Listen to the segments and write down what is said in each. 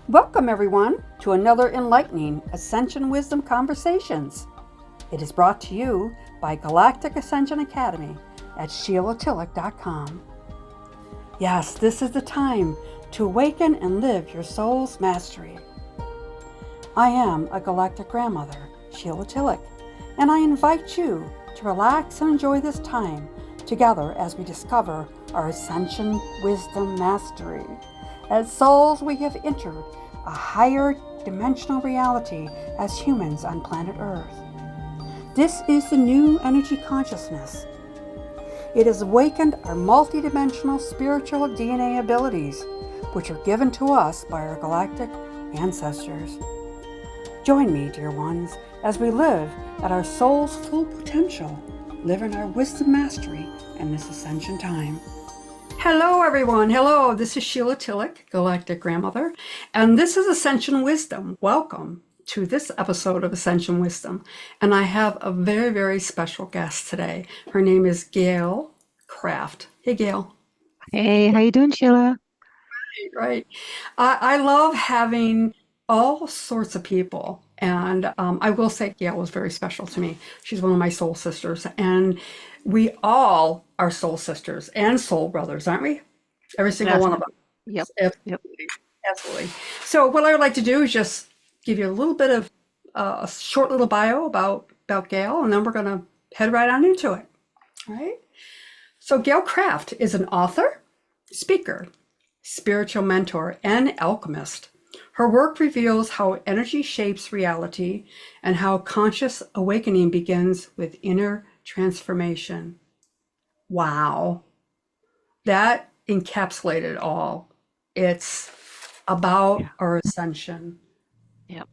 Welcome, everyone, to another enlightening Ascension Wisdom Conversations. It is brought to you by Galactic Ascension Academy at SheilaTillich.com. Yes, this is the time to awaken and live your soul's mastery. I am a galactic grandmother, Sheila Tillich, and I invite you to relax and enjoy this time together as we discover our Ascension Wisdom Mastery. As souls, we have entered a higher dimensional reality as humans on planet Earth. This is the new energy consciousness. It has awakened our multidimensional spiritual DNA abilities, which are given to us by our galactic ancestors. Join me, dear ones, as we live at our soul's full potential, live in our wisdom mastery in this ascension time. Hello, everyone. Hello, this is Sheila Tillich, Galactic Grandmother, and this is Ascension Wisdom. Welcome to this episode of Ascension Wisdom. And I have a very, very special guest today. Her name is Gail Kraft. Hey, Gail. Hey, how you doing, Sheila? Right. I love having all sorts of people. And I will say Gail was very special to me. She's one of my soul sisters. And we all are soul sisters and soul brothers, aren't we? Every single one of Definitely. Yep. us. Absolutely. Yep. Absolutely. So what I would like to do is just give you a little bit of a short little bio about Gail, and then we're going to head right on into it. All right. So Gail Kraft is an author, speaker, spiritual mentor, and alchemist. Her work reveals how energy shapes reality and how conscious awakening begins with inner transformation. Wow. That encapsulated it all. It's about Yeah. our ascension, Yep.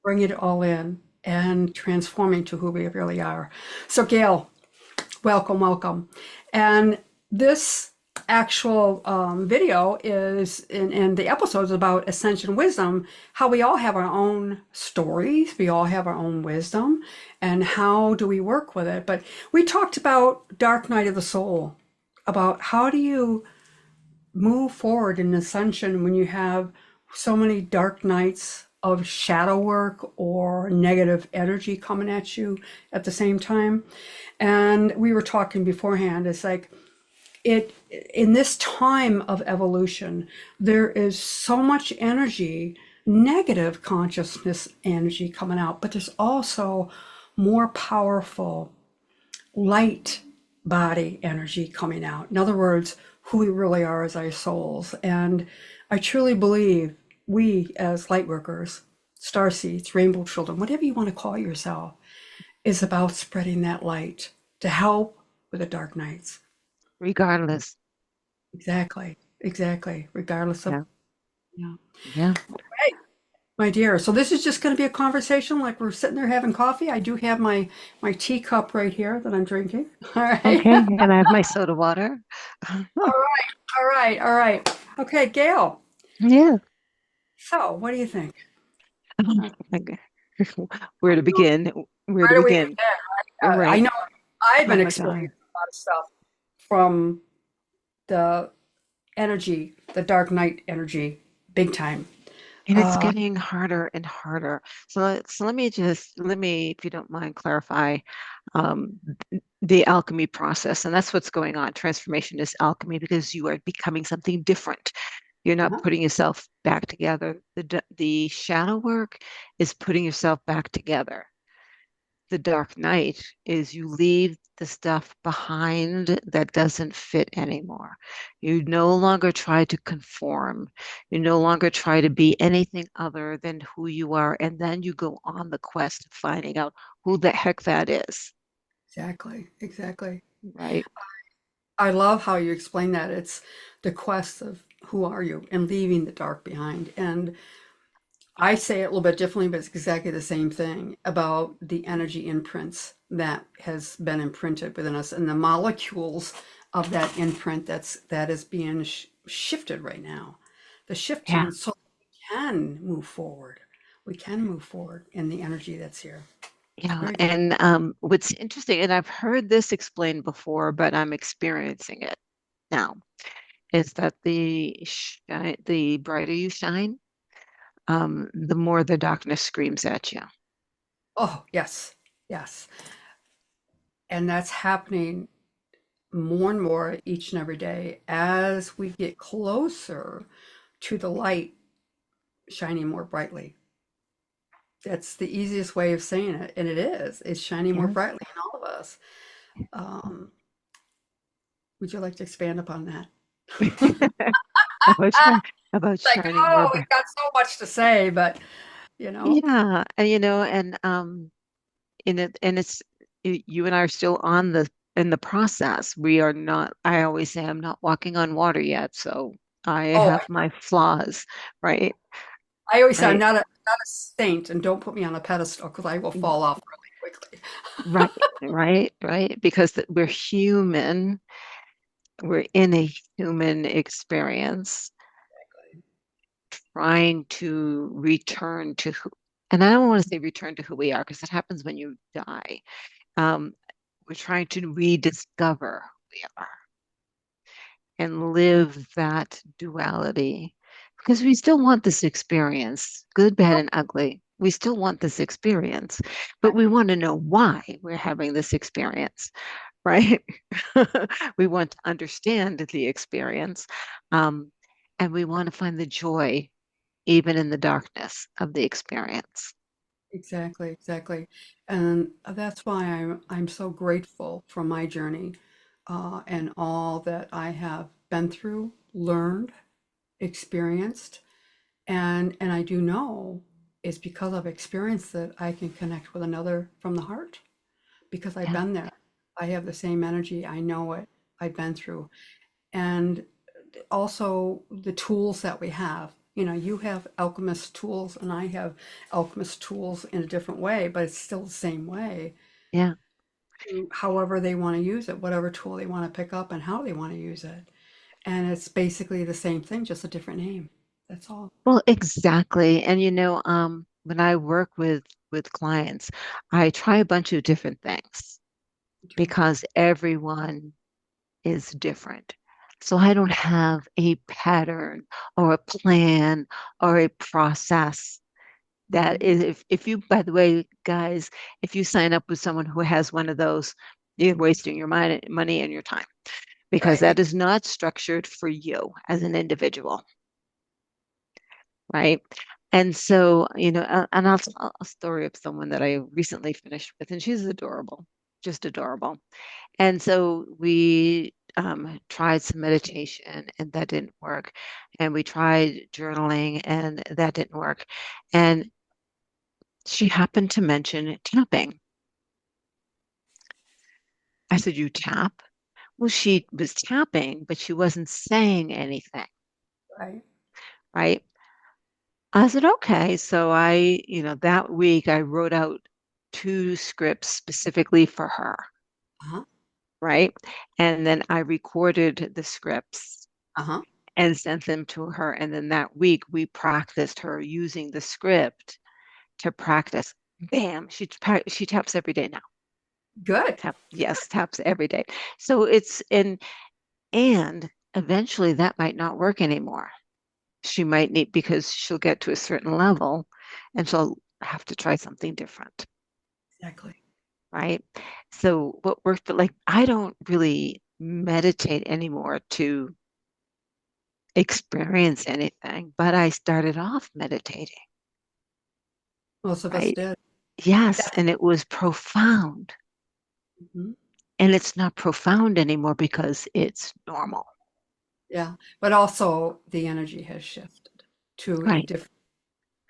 bringing it all in and transforming to who we really are. So, Gail, welcome, welcome. And this actual video is in the episodes about ascension wisdom, how we all have our own stories, we all have our own wisdom, and how do we work with it. But we talked about Dark Night of the Soul, about how do you move forward in ascension when you have so many dark nights of shadow work or negative energy coming at you at the same time. And we were talking beforehand, it's like it in this time of evolution, there is so much energy, negative consciousness energy coming out, but there's also more powerful light body energy coming out. In other words, who we really are as our souls. And I truly believe we as light workers, star seeds, rainbow children, whatever you want to call yourself, is about spreading that light to help with the dark nights. Regardless. Exactly, exactly. Regardless of, Yeah. yeah. Yeah. Hey, my dear. So this is just going to be a conversation like we're sitting there having coffee. I do have my teacup right here that I'm drinking. All right. Okay. And I have my soda water. All right. All right. All right. Okay, Gail. Yeah. So what do you think? Uh, Okay. Where to begin? Where to Where do we begin? begin? I Right. know I've Oh been my God. experiencing a lot of stuff from the energy, the dark night energy, big time. And it's Uh, getting harder and harder. So let me, if you don't mind, clarify um, the alchemy process. And that's what's going on. Transformation is alchemy because you are becoming something different. You're not uh-huh. putting yourself back together. The shadow work is putting yourself back together. The dark night is you leave the stuff behind that doesn't fit anymore. You no longer try to conform. You no longer try to be anything other than who you are. And then you go on the quest of finding out who the heck that is, Exactly. Exactly. right? I love how you explain that. It's the quest of who are you and leaving the dark behind. And I say it a little bit differently, but it's exactly the same thing about the energy imprints that has been imprinted within us and the molecules of that imprint that is being shifted right now. The Yeah. shifting so we can move forward. We can move forward in the energy that's here. Yeah. Very cool. And what's interesting, and I've heard this explained before, but I'm experiencing it now, is that the brighter you shine, the more the darkness screams at you. Oh, yes, yes. And that's happening more and more each and every day as we get closer to the light shining more brightly. That's the easiest way of saying it, and it is. It's shining more Yeah. brightly in all of us. Um, would you like to expand upon that? About shi- about Like, shining more oh, bright. we've got so much to say, but you know, Yeah, and in it, and it's you and I are still on the in the process. We are not. I always say I'm not walking on water yet, so I oh, have my flaws, right? I always say I'm Right, not a saint, and don't put me on a pedestal because I will fall off really quickly. right, right. Because we're human. We're in a human experience, trying to return to who, and I don't want to say return to who we are because it happens when you die. Um, we're trying to rediscover who we are and live that duality because we still want this experience, good, bad, and ugly. We still want this experience, but we want to know why we're having this experience, right? We want to understand the experience, um, and we want to find the joy even in the darkness of the experience. Exactly, exactly. And that's why I'm so grateful for my journey and all that I have been through, learned, experienced, and I do know it's because I've experienced that I can connect with another from the heart because I've Yeah, been there. I have the same energy. I know it. I've been through. And also the tools that we have. You know, you have alchemist tools and I have alchemist tools in a different way, but it's still the same way. yeah. However they want to use it, whatever tool they want to pick up and how they want to use it. And it's basically the same thing, just a different name. That's all. Well, exactly. And when I work with clients, I try a bunch of different things Okay. because everyone is different. So I don't have a pattern or a plan or a process that Mhm. is if you, by the way, guys, if you sign up with someone who has one of those, you're wasting your money and your time because Right. that is not structured for you as an individual, right? And so, and I'll tell a story of someone that I recently finished with, and she's adorable, just adorable. And so we tried some meditation, and that didn't work. And we tried journaling, and that didn't work. And she happened to mention tapping. I said, "You tap?" Well, she was tapping, but she wasn't saying anything, Right. right? I said, okay. So that week I wrote out two scripts specifically for her, Uh-huh. right? And then I recorded the scripts Uh-huh. and sent them to her. And then that week we practiced her using the script to practice. Bam, she taps every day now. Good. Yes, taps every day. So and eventually that might not work anymore. She might need because she'll get to a certain level and she'll have to try something different, Exactly. right? So what worked, but like I don't really meditate anymore to experience anything, but I started off meditating, Most of us right? did. Yes, That's, and it was profound. mhm. And it's not profound anymore because it's normal. Yeah. But also the energy has shifted to a Right. different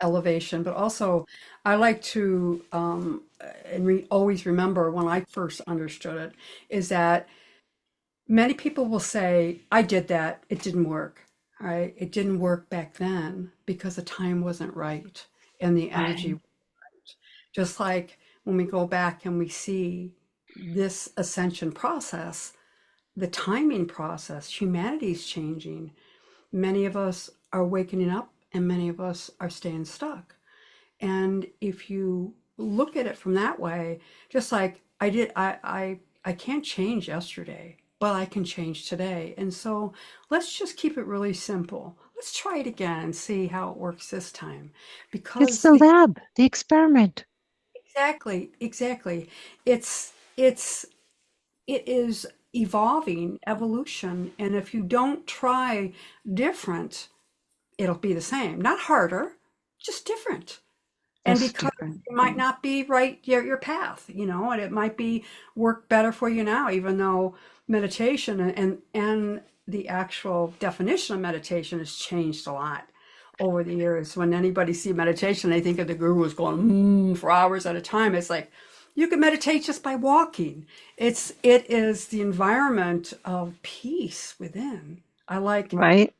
elevation, but also I like to always remember when I first understood it is that many people will say, I did that, it didn't work. All right. It didn't work back then because the time wasn't right and the energy. Right. Just like when we go back and we see this ascension process, the timing process, humanity's changing. Many of us are waking up and many of us are staying stuck. And if you look at it from that way, just like I did, I can't change yesterday, but I can change today. And so let's just keep it really simple. let's try it again and see how it works this time. It's Because the lab, the experiment. exactly. It's it is evolving evolution, and if you don't try different, it'll be the same. Not harder, just different. And Just because different. it might not be right your path, and it might be work better for you now, even though meditation and the actual definition of meditation has changed a lot over the years. When anybody see meditation, they think of the gurus going for hours at a time. It's like you can meditate just by walking. It is the environment of peace within. I like Right?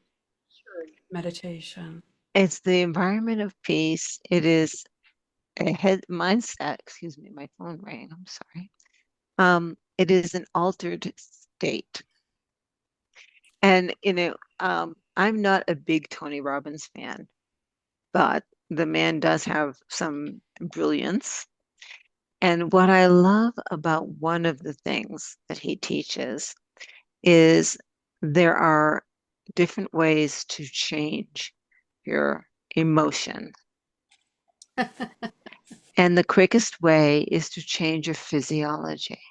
meditation. It's the environment of peace. It is a head mindset. Excuse me, my phone rang. I'm sorry. It is an altered state. And I'm not a big Tony Robbins fan, but the man does have some brilliance. And what I love about one of the things that he teaches is there are different ways to change your emotion. And the quickest way is to change your physiology.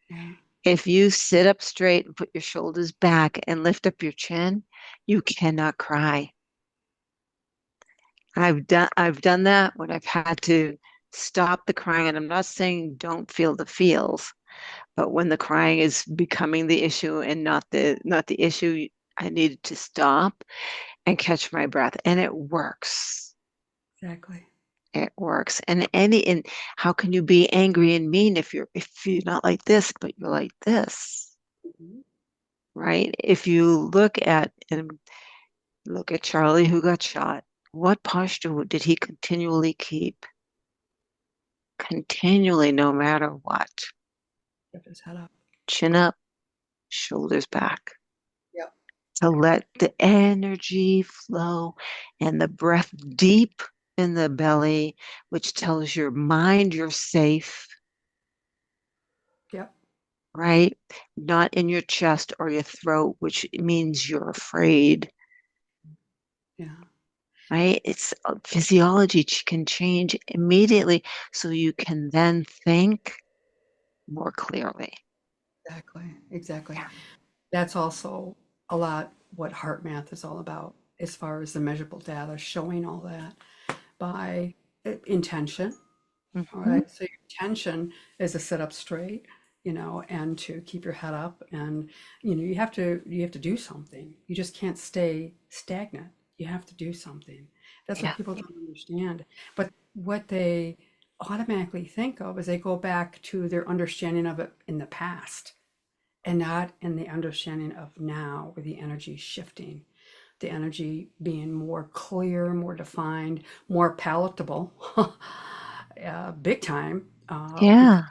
Yeah, If you sit up straight and put your shoulders back and lift up your chin, you cannot cry. I've done that when I've had to stop the crying, and I'm not saying don't feel the feels, but when the crying is becoming the issue and not the issue, I needed to stop and catch my breath. And it works. exactly. It works. And how can you be angry and mean if you're not like this, but you're like this, Mhm. right? If you look at Charlie who got shot, what posture did he continually keep? Continually, no matter what. Kept his head up. Chin up, shoulders back. Yep. To let the energy flow and the breath deep in the belly, which tells your mind you're safe, Yep. right? Not in your chest or your throat, which means you're afraid, Yeah. right? It's physiology can change immediately so you can then think more clearly. Exactly. Exactly. Yeah. That's also a lot what heart math is all about, as far as the measurable data showing all that by intention. All Hmm. right. So your intention is to sit up straight, and to keep your head up, and you have to do something. You just can't stay stagnant. You have to do something. That's what Yeah. people don't understand. But what they automatically think of is they go back to their understanding of it in the past and not in the understanding of now, where the energy is shifting, the energy being more clear, more defined, more palatable, big time, because Yeah.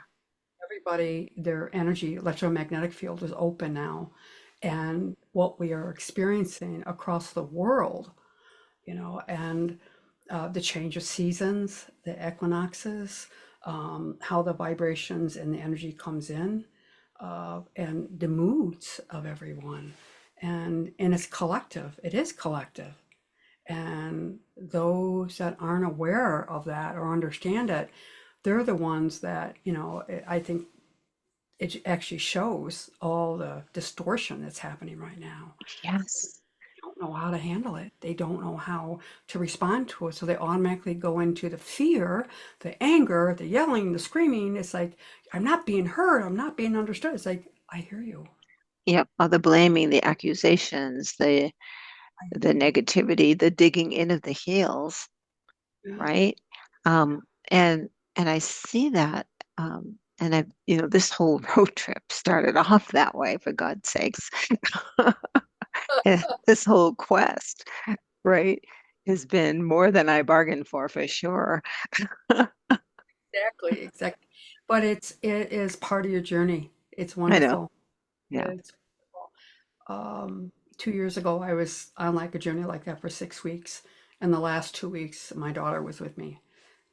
everybody, their energy, electromagnetic field is open now. And what we are experiencing across the world, and the change of seasons, the equinoxes, how the vibrations and the energy comes in, and the moods of everyone. And it's collective. It is collective. And those that aren't aware of that or understand it, they're the ones that, I think it actually shows all the distortion that's happening right now. Yes. Don't know how to handle it. They don't know how to respond to it. So they automatically go into the fear, the anger, the yelling, the screaming. It's like, I'm not being heard. I'm not being understood. It's like, I hear you. Yep. All the blaming, the accusations, I the hear you. negativity, the digging in of the heels, Yeah. right? And I see that. And this whole road trip started off that way, for God's sakes. And this whole quest, right, has been more than I bargained for sure. Exactly. Exactly. But it is part of your journey. It's I know. wonderful. Yeah. It's wonderful. 2 years ago, I was on like a journey like that for 6 weeks. And the last 2 weeks, my daughter was with me.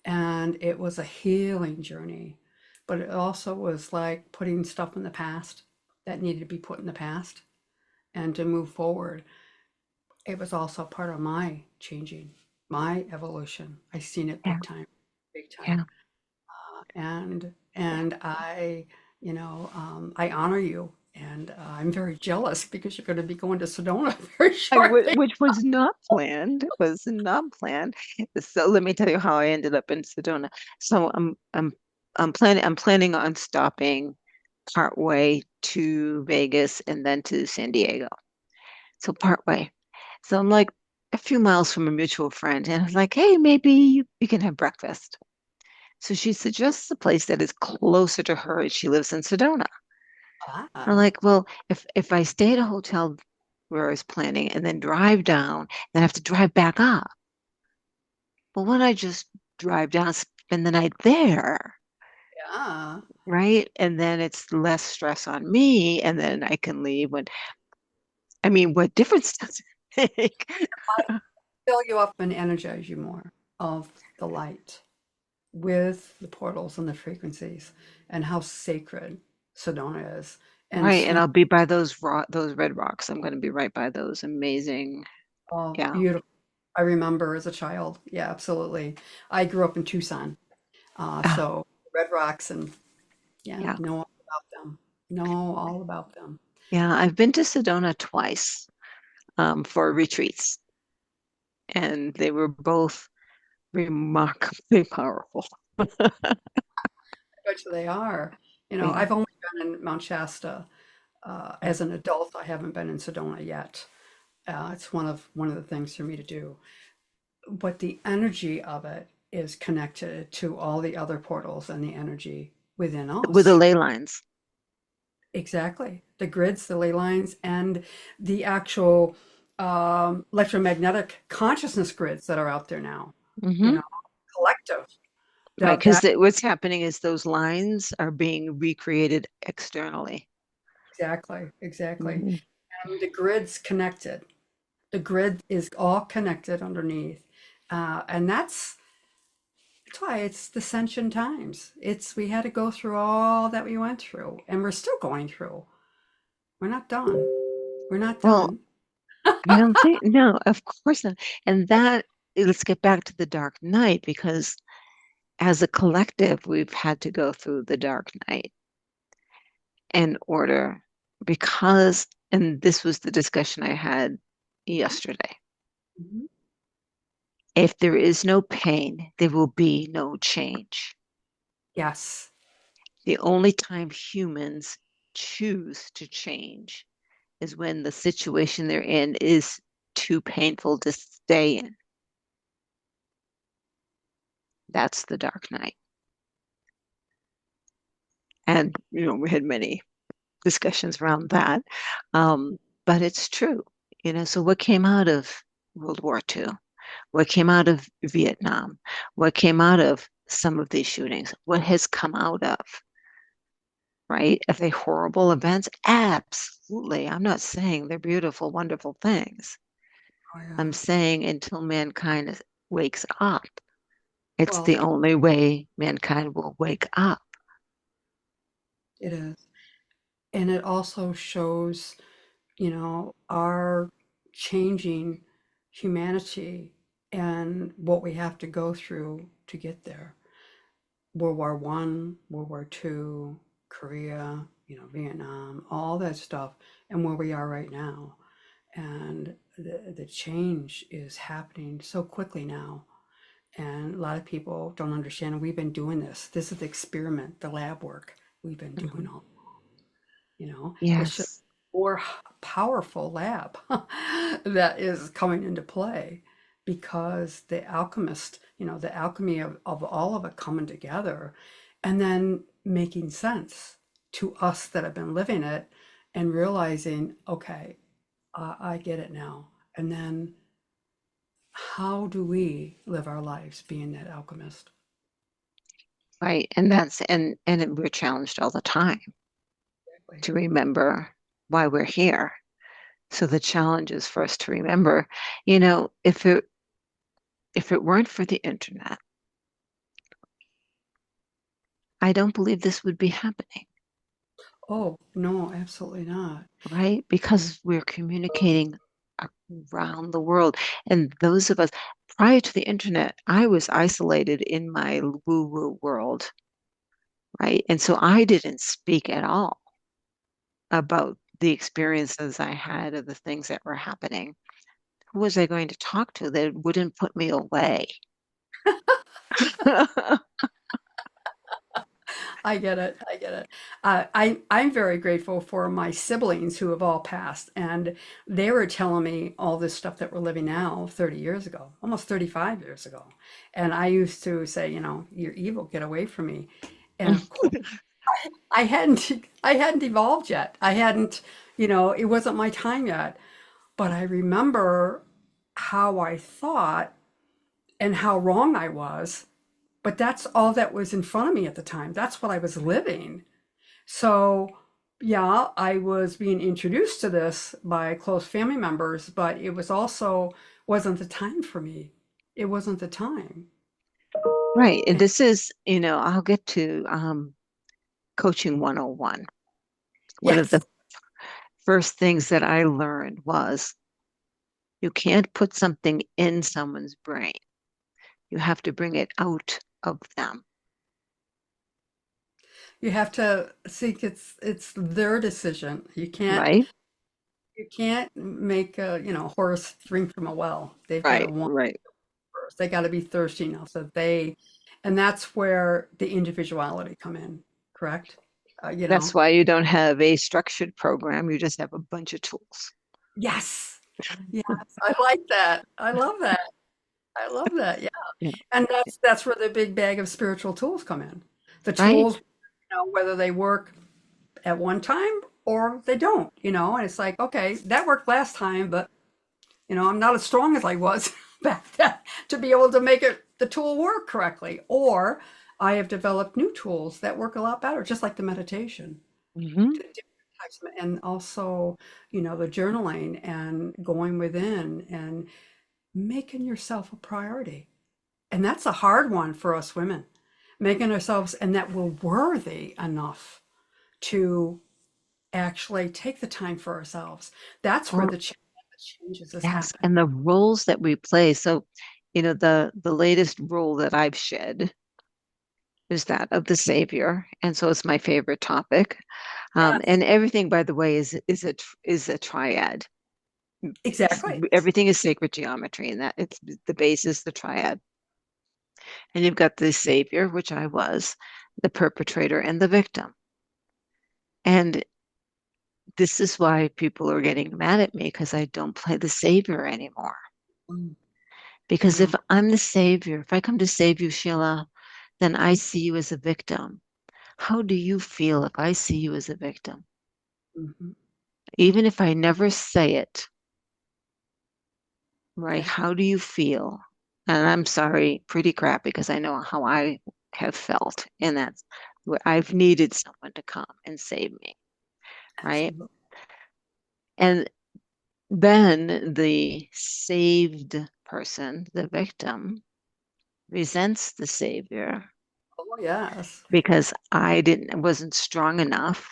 And it was a healing journey, but it also was like putting stuff in the past that needed to be put in the past and to move forward. It was also part of my changing, my evolution. I seen it Yeah, big time. yeah. And I, I honor you, and I'm very jealous because you're going to be going to Sedona very shortly. Which was not planned, was not planned. So let me tell you how I ended up in Sedona. So I'm planning on stopping partway to Vegas and then to San Diego. So partway. So I'm like a few miles from a mutual friend, and I was like, hey, maybe we can have breakfast. So she suggests a place that is closer to her as she lives in Sedona. I'm Ah, like, well, if I stay at a hotel where I was planning and then drive down, then I have to drive back up. Well, why don't I just drive down, spend the night there, yeah. right? And then it's less stress on me, and then I can leave when, I mean, what difference does it make? Fill you up and energize you more of the light with the portals and the frequencies and how sacred Sedona is. And Right, and swim, I'll be by those red rocks. I'm going to be right by those amazing. oh, Yeah, beautiful. I remember as a child. Yeah, absolutely. I grew up in Tucson. ah, So Red Rocks and yeah, yeah, know all about them. Know all about them. yeah. I've been to Sedona twice for retreats, and they were both remarkably powerful. Which they are. Yeah. I've only been in Mount Shasta as an adult. I haven't been in Sedona yet. It's one of the things for me to do. But the energy of it is connected to all the other portals and the energy within With the us. ley lines. Exactly. The grids, the ley lines, and the actual electromagnetic consciousness grids that are out there now, you Hmm. know, collective. Right, That because that what's happening is those lines are being recreated externally. exactly, exactly. Hmm. And the grid's connected. The grid is all connected underneath. And that's why it's the ascension times. We had to go through all that we went through, and we're still going through. We're not done. We're not Well, done. you don't think, no, of course not. And that, let's get back to the Dark Night because as a collective, we've had to go through the Dark Night in order because, and this was the discussion I had yesterday. Mhm. If there is no pain, there will be no change. Yes. The only time humans choose to change is when the situation they're in is too painful to stay in. That's the Dark Night. And, we had many discussions around that. But it's true. So what came out of World War II? What came out of Vietnam? What came out of some of these shootings? What has come out of, right? Are they horrible events? Absolutely. I'm not saying they're beautiful, wonderful things. Oh, I'm yeah. saying until mankind wakes up, it's Well, the only way mankind will wake up. it is. And it also shows, our changing humanity and what we have to go through to get there. World War One, World War Two, Korea, Vietnam, all that stuff, and where we are right now. And the change is happening so quickly now. And a lot of people don't understand. We've been doing this. This is the experiment, the lab work we've been doing Mhm. all. It's just Yes. more powerful lab that is coming into play because the alchemy of all of it coming together and then making sense to us that have been living it and realizing, okay, I get it now. And then how do we live our lives being that alchemist? Right. We're challenged all the time Exactly. to remember why we're here. So the challenge is for us to remember, if it weren't for the internet, I don't believe this would be happening, Oh, no, absolutely not. right? Because we're communicating around the world. And those of us, prior to the internet, I was isolated in my woo-woo world, right? And so I didn't speak at all about the experiences I had of the things that were happening. Who was I going to talk to that wouldn't put me away? I get it. I get it. I'm very grateful for my siblings who have all passed, and they were telling me all this stuff that we're living now 30 years ago, almost 35 years ago. And I used to say, you're evil, get away from me. And of course, I hadn't evolved yet. I hadn't, it wasn't my time yet. But I remember how I thought and how wrong I was. But that's all that was in front of me at the time. That's what I was living. So, yeah, I was being introduced to this by close family members, but it was also wasn't the time for me. It wasn't the time. Right. And this is, I'll get to coaching 101. One of Yes, the first things that I learned was you can't put something in someone's brain. You have to bring it out of them. you have to think it's their decision. Right? You can't make a, horse drink from a well. They've got to Right, want right. first. They got to be thirsty enough so and that's where the individuality come in, correct? You That's know, why you don't have a structured program. You just have a bunch of tools. yes, yes, I like that. I love that. I love that. Yeah. Yeah. And that's where the big bag of spiritual tools come in. The Right? tools, whether they work at one time or they don't, and it's like, okay, that worked last time, but I'm not as strong as I was back then to be able to make the tool work correctly. Or I have developed new tools that work a lot better, just like the meditation. Hmm. Different types and also, the journaling and going within and making yourself a priority. And that's a hard one for us women, making ourselves and that we're worthy enough to actually take the time for ourselves. That's where Well, the changes has yes. happened. And the roles that we play. So, the latest role that I've shed is that of the savior. And so it's my favorite topic. Yes, And everything, by the way, is a triad. exactly. Everything is sacred geometry, and that it's the base is the triad. And you've got the savior, which I was, the perpetrator, and the victim. And this is why people are getting mad at me because I don't play the savior anymore. Mm, Because yeah. if I'm the savior, if I come to save you, Sheila, then I see you as a victim. How do you feel if I see you as a victim? Mhm. Even if I never say it, right? Yeah. How do you feel? And I'm sorry, pretty crap, because I know how I have felt, and that's where I've needed someone to come and save me, right? Absolutely. And then the saved person, the victim, resents the savior Oh, yes. because wasn't strong enough.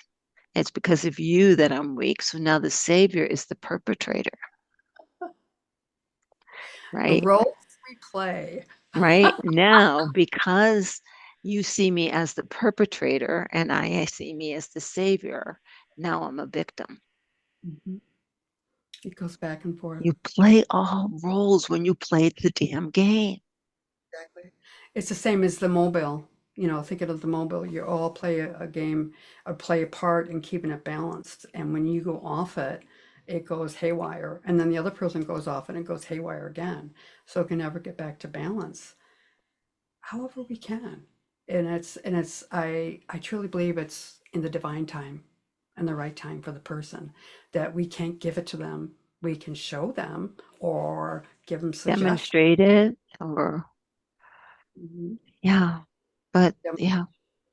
It's because of you that I'm weak. So now the savior is the perpetrator, The right? roles we play. Right now, because you see me as the perpetrator and I see me as the savior, now I'm a victim. Mhm. It goes back and forth. You play all roles when you play the damn game. Exactly. It's the same as the mobile. Thinking of the mobile, you all play a game or play a part in keeping it balanced. And when you go off it, it goes haywire. And then the other person goes off and it goes haywire again. So it can never get back to balance. However we can. I truly believe it's in the divine time and the right time for the person that we can't give it to them. We can show them or give them suggestions. Demonstrate it or, yeah, but yeah,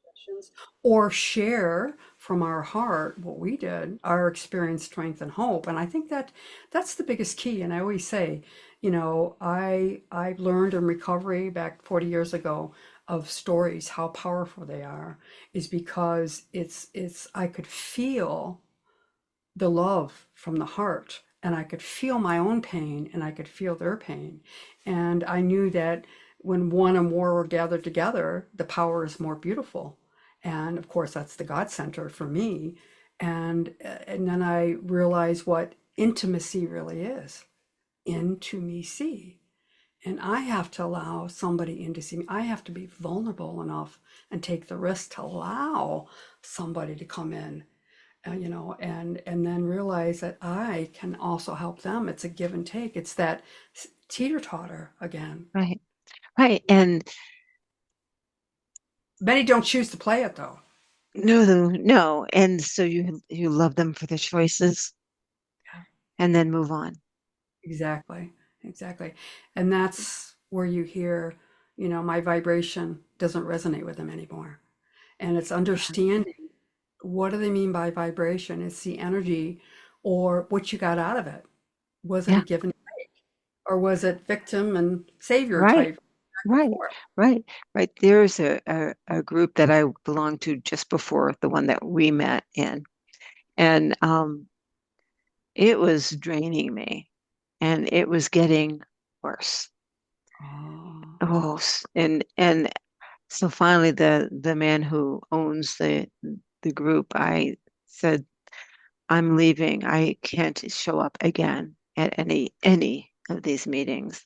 Sessions, or share from our heart what we did, our experience, strength, and hope. And I think that that's the biggest key. And I always say, I learned in recovery back 40 years ago of stories, how powerful they are, is because it's I could feel the love from the heart and I could feel my own pain and I could feel their pain. And I knew that when one or more were gathered together, the power is more beautiful. And of course, that's the God center for me. And then I realized what intimacy really is. Into me see. And I have to allow somebody in to see me. I have to be vulnerable enough and take the risk to allow somebody to come in, and then realize that I can also help them. It's a give and take. It's that teeter-totter again. Right. Right. And Many don't choose to play it though. no. And so you love them for their choices Yeah. and then move on. Exactly. Exactly. And that's where you hear, my vibration doesn't resonate with them anymore. And it's understanding, what do they mean by vibration? It's the energy or what you got out of it. Was it a Yeah. give and take? Or was it victim and savior Right. type back and Right. forth? Right. Right. There's a group that I belonged to just before the one that we met in. And it was draining me and it was getting worse. Oh, Oh, and so finally the man who owns the group, I said, I'm leaving. I can't show up again at any of these meetings.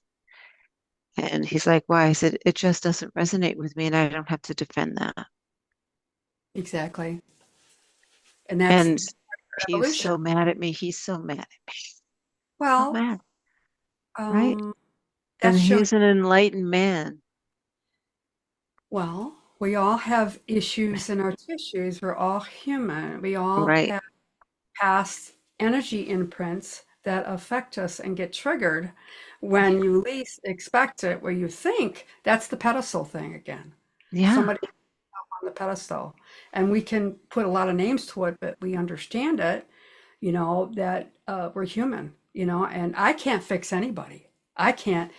And he's like, why? I said, it just doesn't resonate with me and I don't have to defend that. exactly. And that's And he's evolution. so mad at me. He's so mad at me. So Well, mad, right? um, And that's showing. he's an enlightened man. Well, we all have issues in our tissues. We're all human. We all Right. have past energy imprints that affect us and get triggered when you least expect it, where you think that's the pedestal thing again. Yeah. Somebody on the pedestal. And we can put a lot of names to it, but we understand it, that we're human, and I can't fix anybody. I can't.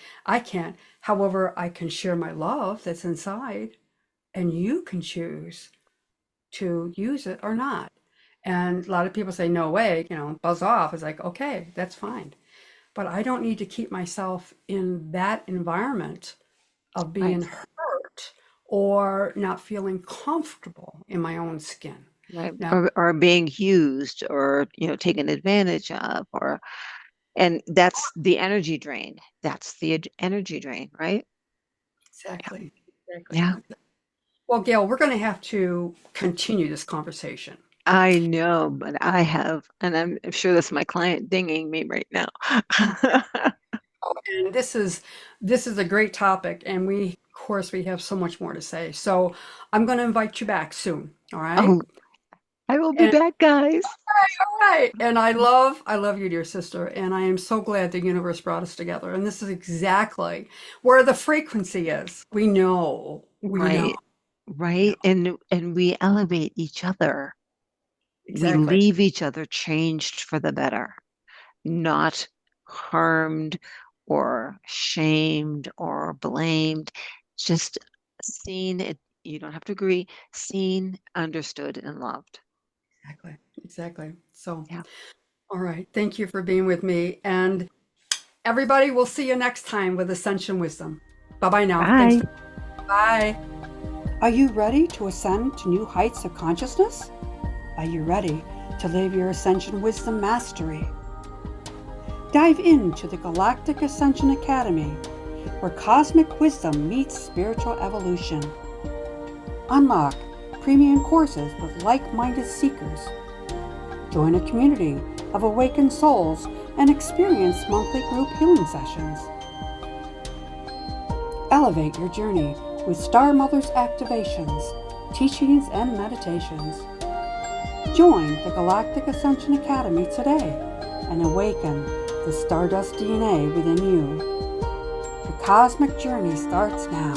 However, I can share my love that's inside, and you can choose to use it or not. And a lot of people say, no way, buzz off. It's like, okay, that's fine. But I don't need to keep myself in that environment of being Right. hurt or not feeling comfortable in my own skin. Right. Now, Or being used or, taken advantage of and that's the energy drain. That's the energy drain, right? exactly, exactly. Yeah. Well, Gail, we're going to have to continue this conversation. I know, but I have, and I'm sure that's my client dinging me right now. And this is a great topic, and of course, we have so much more to say. So I'm going to invite you back soon. All right. Oh, I will be And back, guys. all right. And I love you, dear sister. And I am so glad the universe brought us together. And this is exactly where the frequency is. We know. We know. Right. Right. And we elevate each other. We Exactly. leave each other changed for the better, not harmed or shamed or blamed, just seen it. You don't have to agree, seen, understood, and loved. Exactly. Exactly. So, Yeah. all right. Thank you for being with me. And everybody, we'll see you next time with Ascension Wisdom. Bye bye now. Thanks. Bye. Bye. Are you ready to ascend to new heights of consciousness? Are you ready to live your Ascension Wisdom mastery? Dive into the Galactic Ascension Academy, where cosmic wisdom meets spiritual evolution. Unlock premium courses with like-minded seekers. Join a community of awakened souls and experience monthly group healing sessions. Elevate your journey with Star Mother's activations, teachings, and meditations. Join the Galactic Ascension Academy today and awaken the Stardust DNA within you. The cosmic journey starts now.